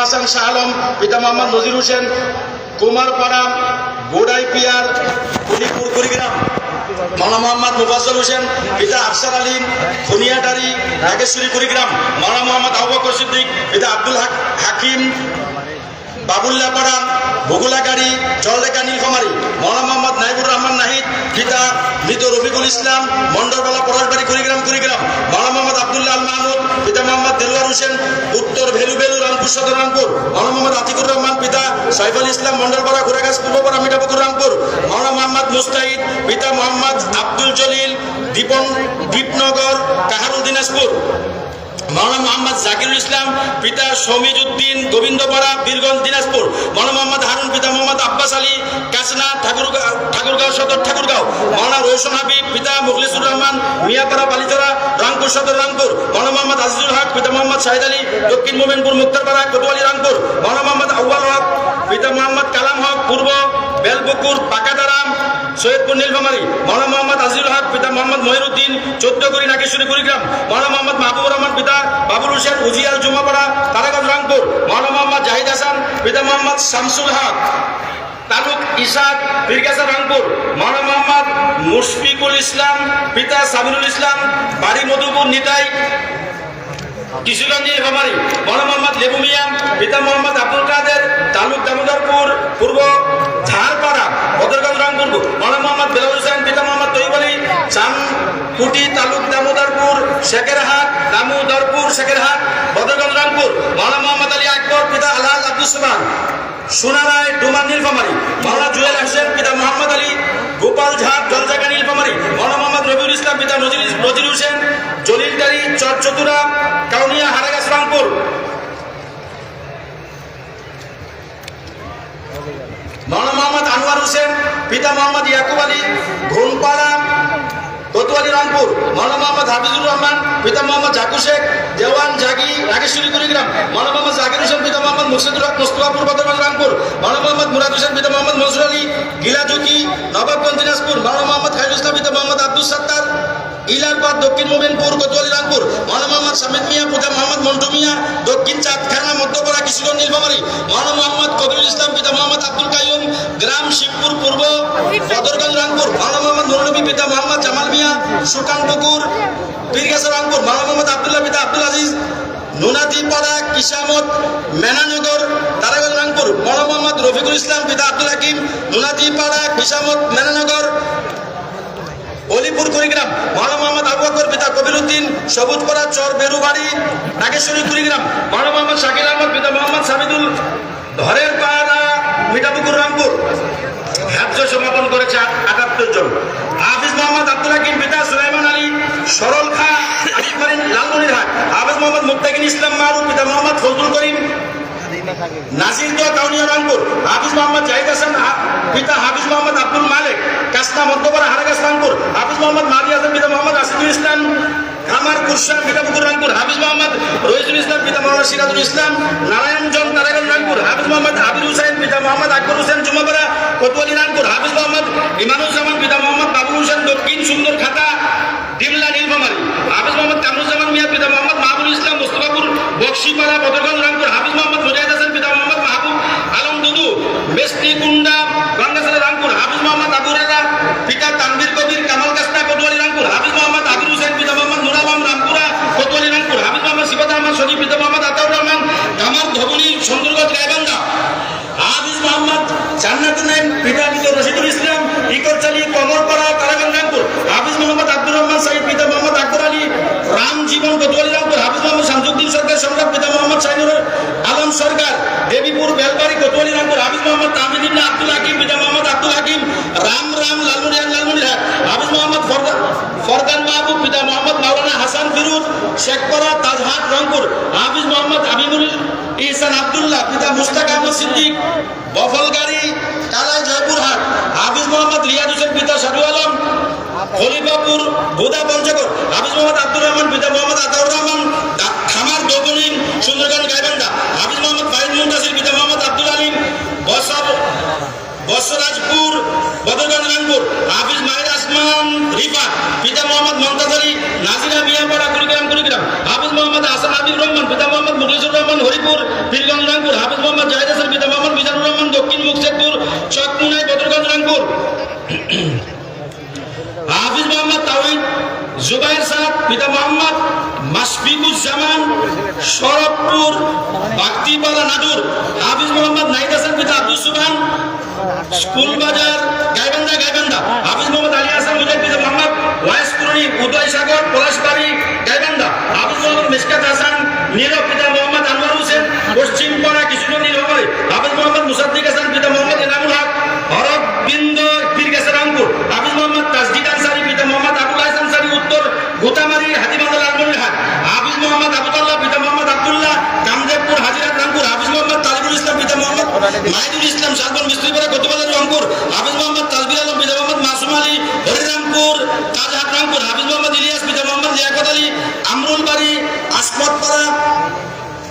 হাসান শাহ আলম, পিতা মোহাম্মদ নজির হোসেন, কুমারপাড়া গোডাই পিয়ার কুলিপুর কুড়িগ্রাম। মাওলানা মোহাম্মদ মুফাজ্জল হোসেন, পিতা আফসার আলী, খুনিয়াটারি নাগেশ্বরী কুড়িগ্রাম। মাওলানা মোহাম্মদ আবু বকর সিদ্দিক, পিতা আব্দুল হাকিম, বাবুল্লাপাড়া বগুলাগাড়ি জলরেখা নীলফামারী। মাওলানা মোহাম্মদ নাইবুর রহমান নাহিদ, পিতা মৃত রফিকুল ইসলাম, মন্ডরবালা পরশবাড়ি কুড়িগ্রাম। মাওলানা মোহাম্মদ আবদুল্লাহ আল মাহমুদ, পিতা মোহাম্মদ দেলোয়ার হোসেন, উত্তর ভেলু রামপুর সদর রামপুর। মাওলানা মোহাম্মদ আতিকুর রহমান, পিতা সাইফুল ইসলাম, মন্ডলপাড়া ঘোড়াগাছ পূর্বপাড়া মিঠাপুকুর রামপুর। মাওলানা মোহাম্মদ মুস্তাহিদ, পিতা মোহাম্মদ আব্দুল জলিল, দীপনগর কাহারুল দিনাজপুর। মাওলানা মোহাম্মদ জাকিরুল ইসলাম, পিতা শমিজউদ্দিন, গোবিন্দপাড়া বীরগঞ্জ দিনাজপুর। মাওলানা মোহাম্মদ হারুন, পিতা মোহাম্মদ আব্বাস আলী, কাসনা ঠাকুরগাঁও সদর ঠাকুরগাঁও। মাওলানা রৌশন হাবিব, পিতা মুখলিসুর রহমান, মিয়াপাড়া বালিচরা রংপুর সদর রংপুর। মাওলানা মোহাম্মদ আজিজুল হক, পিতা মোহাম্মদ শাহিদ আলী, দক্ষিণ মোমিনপুর মুক্তারপাড়া কোতোয়ালি রংপুর। মাওলানা মোহাম্মদ আউয়াল হক, পিতা মোহাম্মদ কালাম হক, পূর্ব বেলপুকুর পাকাদারাম সৈয়দপুর নীলফামারী। মাওলানা মোহাম্মদ আজিজুল হক, পিতা মোহাম্মদ মহিরুদ্দিন, 14 নাগেশ্বরী কুড়িগ্রাম। মাওলানা মোহাম্মদ মাহবুবুর রহমান, পিতা বাবুল হোসেন, উজিয়াল জুমাপাড়া তারাগঞ্জ রংপুর। মাওলানা মোহাম্মদ জাহিদ হাসান, পিতা মোহাম্মদ শামসুল হক, তালুক ইসাক পীরগাছা রংপুর। মাওলানা মোহাম্মদ মুশফিকুল ইসলাম, পিতা সাবিরুল ইসলাম, বাড়ি মধুপুর নিতাই কিশোরগঞ্জ নীলফামারী। মাওলানা মোহাম্মদ লেবু মিয়া, পিতা মোহাম্মদ আব্দুল কাদের, তালুক দামোদরপুর পূর্ব ঝাড়পাড়া বদরগঞ্জ রংপুর। মাওলানা মোহাম্মদ বেলাল হোসেন, পিতা মোহাম্মদ তৈব আলী, চানকুটি তালুক দামোদরপুর শেখেরহাট বদরগঞ্জ রংপুর। মাওলানা মোহাম্মদ আলী আকবর, পিতা আলহাজ আব্দুস সুবহান, সোনারায় ডুমান নীলফামারী। মাওলানা জুয়েল হোসেন, পিতা মোহাম্মদ আলী, গোপাল ঝাড় জলজাগা নীলফামারী। মাওলানা মোহাম্মদ রবিউল ইসলাম, পিতা নজির হোসেন, জলিলদারি চরচতুরা কাউনিয়া হারাগাছ রংপুর। মাওলানা মোহাম্মদ আনোয়ার হোসেন, পিতা মোহাম্মদ ইয়াকুব আলী, ঘোনপাড়া কোতোয়ালি রংপুর। মাওলানা মোহাম্মদ হাফিজুর রহমান, পিতা মোহাম্মদ জাকু শেখ, দেওয়ান জাগি নাগেশ্বরী কুড়িগ্রাম। মাওলানা মোহাম্মদ জাকির হোসেন, পিতা মোহাম্মদ মুর্শিদুল হক, মোস্তফাপুর বদরগঞ্জ রংপুর। মাওলানা মোহাম্মদ মুরাদ হোসেন, পিতা মোহাম্মদ মনসুর আলী, গিলাজুকি নবাবগঞ্জ দিনাজপুর। মাওলানা মোহাম্মদ খায়রুল ইসলাম, পিতা মোহাম্মদ আব্দুল সাত্তার, ইলারপাড় দক্ষিণ মোমিনপুর কোতোয়ালি রংপুর। মাওলানা মোহাম্মদ সামিদ মিয়া, পিতা মোহাম্মদ মন্টু মিয়া, দক্ষিণ চাঁদখানা মধ্যপাড়া কিশোরগঞ্জ নীলফামারী। মাওলানা মোহাম্মদ কবিরুল ইসলাম, পিতা মোহাম্মদ আব্দুল কাইয়ুম, গ্রাম শিবপুর পূর্ব বদরগঞ্জ রংপুর। মাওলানা মোহাম্মদ নুরনবী, পিতা মোহাম্মদ জামাল মিয়া, সুকানপুকুর পীরগাছা রংপুর। মাওলানা মোহাম্মদ আব্দুল্লাহ, পিতা আব্দুল আজিজ, নুনাদিপাড়া কিসামত মেনানগর তারাগঞ্জ রংপুর। মাওলানা মোহাম্মদ রফিকুল ইসলাম, পিতা আব্দুল হাকিম, নুনাদিপাড়া কিসামত মেনানগর অলিপুর কুড়িগ্রাম। মাওলানা মোহাম্মদ আবু বকর, পিতা কবিরউদ্দিন, সবুজপাড়া চর বেরুবাড়ি নাগেশ্বরী কুড়িগ্রাম। মাওলানা মোহাম্মদ শাকিল আহমদ, পিতা মোহাম্মদ সাবিদুল, ধরের পাড়া মিঠাপুকুর রংপুর। হ্যাফজ সমাপন করেছে 78 জন। হাফিজ মোহাম্মদ আব্দুল হাকিম, পিতা সুলাইমান আলী, সরল খা লালমনিরহাট। হাফিজ মোহাম্মদ মুত্তাকিন ইসলাম মারুফ, পিতা মোহাম্মদ ফজলুল করিম, নাসির দোয়া কাউনিয়া রংপুর। হাফিজ মোহাম্মদ জাহিদ হাসান, পিতা হাফিজ মোহাম্মদ আব্দুল মালিক, কাসনা মধ্যপাড়া হারাগাছ রংপুর। হাফিজ মোহাম্মদ মারি হাসান, পিতা মোহাম্মদ আসিদুল ইসলাম, খামার কুরশান মিঠাপুকুর রংপুর। হাফিজ মোহাম্মদ রইজুল ইসলাম, পিতা মোহাম্মদ সিরাজুল ইসলাম, নারায়ণগঞ্জ তারাগঞ্জ রংপুর। হাফিজ মোহাম্মদ আবির হুসাইন, পিতা মোহাম্মদ আকবর হোসেন, জুমাপাড়া কোতোয়ালি রংপুর। হাফিজ মোহাম্মদ ইমানুজ্জামান, পিতা মোহাম্মদ বাবুল হোসেন, দক্ষিণ সুন্দর খাতা ডিমলা নীলফামারী। হাফিজ মোহাম্মদ কামরুজ্জামান মিয়া, পিতা মোহাম্মদ মাহবুল ইসলাম, মুস্তফাপুর বক্সিপাড়া বদরগঞ্জ রংপুর। হাফিজ মোহাম্মদ মুজাহিদ হাসান, পিতা মোহাম্মদ মাহবুব আলম দুদু, মেস্তিকুন্ডা গঙ্গাসালে রংপুর। হাফিজ মোহাম্মদ আবু রেজা, পিতা তানভীর কবির, কামাল কাস্তা কোতোয়ালি রংপুর। হাফিজ মোহাম্মদ আবির হোসেন, পিতা মোহাম্মদ নুর আলম, রামপুরা কোতোয়ালি রংপুর। হাফিজ মোহাম্মদ সিফাত আহমদ সজীব, পিতা মোহাম্মদ আতাউর রহমান, কামার ধবনী সুন্দরগঞ্জ গাইবান্ধা। হাফিজ মোহাম্মদ জান্নাতুল নাইম, পিতা মৃত রশিদুল ইসলাম, ইকরচালি কমরপাড়া তারাগঞ্জ রংপুর। হাফিজ মোহাম্মদ আব্দুর রহমান সাহিদ, পিতা মোহাম্মদ আকবর আলী, রামজীবন কোতোয়ালি রংপুর। হাফিজ মোহাম্মদ শামসুদ্দিন সরকার সম্রাট, পিতা মোহাম্মদ শাহিনুর আলম সরকার, দেবীপুর বেলবাড়ি কোতোয়ালি রংপুর। হাফিজ মোহাম্মদ তাহমিদ ইবনে আব্দুল হাকিম, পিতা মোহাম্মদ আব্দুল হাকিম, লালমনিরহাট। হাফিজ মোহাম্মদ ফরদান মাহবুব, পিতা মোহাম্মদ মাওলানা হাসান ফিরোজ, শেখপাড়া তাজহাট রংপুর। হাফিজ মোহাম্মদ হাবিবুল ইহসান আব্দুল্লাহ, পিতা মুস্তাক আহমদ সিদ্দিক, বফলগাড়ি কালাই জয়পুরহাট। হাফিজ মোহাম্মদ রিয়াদ হোসেন, পিতা সাদু আলম, খলিফাপুর গোদা পঞ্চগড়। হাফিজ মোহাম্মদ আব্দুর রহমান, পিতা মোহাম্মদ আতাউর রহমান, খামার দোকনী সুন্দরগঞ্জ গাইবান্ধা। হাফিজ মোহাম্মদ ফাহিদ মুনতাসির, পিতা মোহাম্মদ আব্দুল আলিম, বসরাজপুর বদরগঞ্জ রংপুর। হাফিজ মাহির আসমান রিফাত, পিতা মোহাম্মদ মমতাজ আলী, নাজিরা মিয়াপাড়া কুড়িগ্রাম। হাফিজ মোহাম্মদ হাসান হাবিব রহমান, পিতা মোহাম্মদ মুখলিসুর রহমান, হরিপুর পীরগঞ্জ রংপুর। রংপুর হাফিজ মোহাম্মদ তাওহিদ জুবাইর সাদ পিতা মোহাম্মদ মাশফিকুজ্জামান শরফপুর বাগদিপাড়া নাদুর হাফিজ মোহাম্মদ নাহিদ হাসান পিতা আব্দুল সুবহান স্কুল বাজার গাইবান্ধা হাফিজ মোহাম্মদ আলী হাসান মুজাহিদ পিতা মোহাম্মদ ওয়াইস কুরনি উদয় সাগর পলাশবাড়ি গাইবান্ধা হাফিজ মোহাম্মদ মিশকাত হাসান নীরব পিতা মোহাম্মদ আনোয়ার হোসেন পশ্চিম পাড়া কিশোরগঞ্জ নীলফামারী হাফিজ মোহাম্মদ মুসাদ্দিক হাসান পিতা মোহাম্মদ এনামুল হক হরবিন্দ পীরগাছা রংপুর হাফিজ মোহাম্মদ তাসদিক আনসারী পিতা মোহাম্মদ আবুল হাসান আনসারী উত্তর গোতামারি হাতিবান্ধা লালমনিরহাট হাফিজ মোহাম্মদ আবুতাল্লাহ পিতা মোহাম্মদ আব্দুল্লাহ কামদেবপুর হাজিরাত রংপুর হাফিজ মোহাম্মদ তালিবুল ইসলাম পিতা মোহাম্মদ মাহিদুল ইসলাম শালবন মিস্ত্রিপাড়া কোতবাজার রংপুর হাফিজ মোহাম্মদ তাসবির আলম পিতা মোহাম্মদ মাসুম আলী হরিরামপুর তাজহাট রংপুর হাফিজ মোহাম্মদ ইলিয়াস পিতা মোহাম্মদ লিয়াকত আলী আমরুল বাড়ি আসমতপাড়া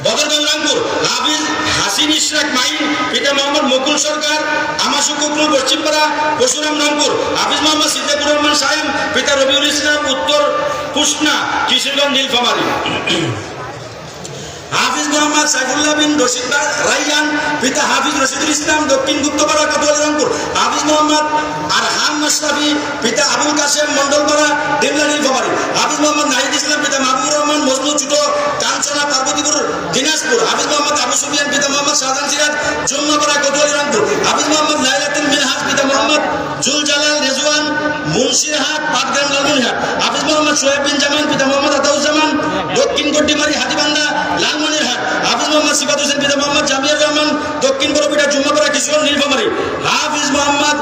বদরগঞ্জ রংপুর হাফিজ হাসিন ইশরাক মাইন পিতা মোহাম্মদ মুকুল সরকার আমাশু কুকরুল পশ্চিমপাড়া পরশুরাম রংপুর হাফিজ মোহাম্মদ সিদ্দিকুর রহমান সাহেব পিতা রবিউল ইসলাম উত্তর কুষ্ণা কিশোরগঞ্জ নীলফামারী হাফিজ মোহাম্মদ সাইফুল্লাহ বিন রশিদ রাইয়ান পিতা হাফিজ রশিদুল ইসলাম দক্ষিণ গুপ্তপাড়া কোতোয়ালি রংপুর হাফিজ মোহাম্মদ আরহাম মাশরাফি পিতা আবুল কাসেম মন্ডলপাড়া ডিমলা নীলফামারী হাফিজ মোহাম্মদ নাহিদ ইসলাম পিতা মাহবুবুর রহমান মজনু ছোট কাঞ্চনা পার্বতীপুর দিনাজপুর হাফিজ মোহাম্মদ আবু সুফিয়ান পিতা মোহাম্মদ শাহজাহান সিরাজ যমুনাপাড়া কোতোয়ালি রংপুর হাফিজ মোহাম্মদ লাইলাতুল মিনহাজ পিতা মোহাম্মদ জুল জালাল রেজওয়ান মুন্সিরহাট পাটগ্রাম লালমনিরহাট হাফিজ মোহাম্মদ সোহেব বিন জামান পিতা মোহাম্মদ আতাউজ্জামান দক্ষিণ গড্ডিমারি হাতিবান্ধা লালমনিরহাট হাফিজ মোহাম্মদ সিফাত হোসেন পিতা মোহাম্মদ জামিয়ার রহমান দক্ষিণ বড়পিঠা জুম্মাপাড়া কিশোরগঞ্জ নীলফামারী হাফিজ মোহাম্মদ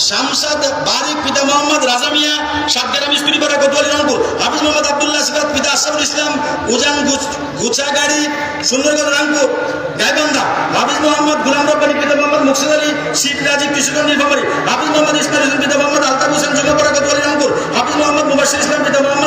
শামসাদ বারিক পিতা মোহাম্মদ রাজা মিয়া সাতগ্রাম মিস্ত্রিপাড়া কোতোয়ালি রংপুর হাফিজ মোহাম্মদ আব্দুল্লাহ সিফাত পিতা আশরাফুল ইসলাম উজান গুছাগাড়ি সুন্দরগঞ্জ রংপুর গাইবান্ধা হাফিজ মোহাম্মদ গুলাম রব্বানী পিতা মোহাম্মদ মুকসিদ আলী শিখ রাজীব কিশোরগঞ্জ নীলফামারী হাফিজ মোহাম্মদ ইসমাইল হোসেন পিতা মোহাম্মদ আলতাফ হোসেন জুম্মাপাড়া কোতোয়ালি রংপুর হাফিজ মোহাম্মদ মুবাশশির ইসলাম পিতা মোহাম্মদ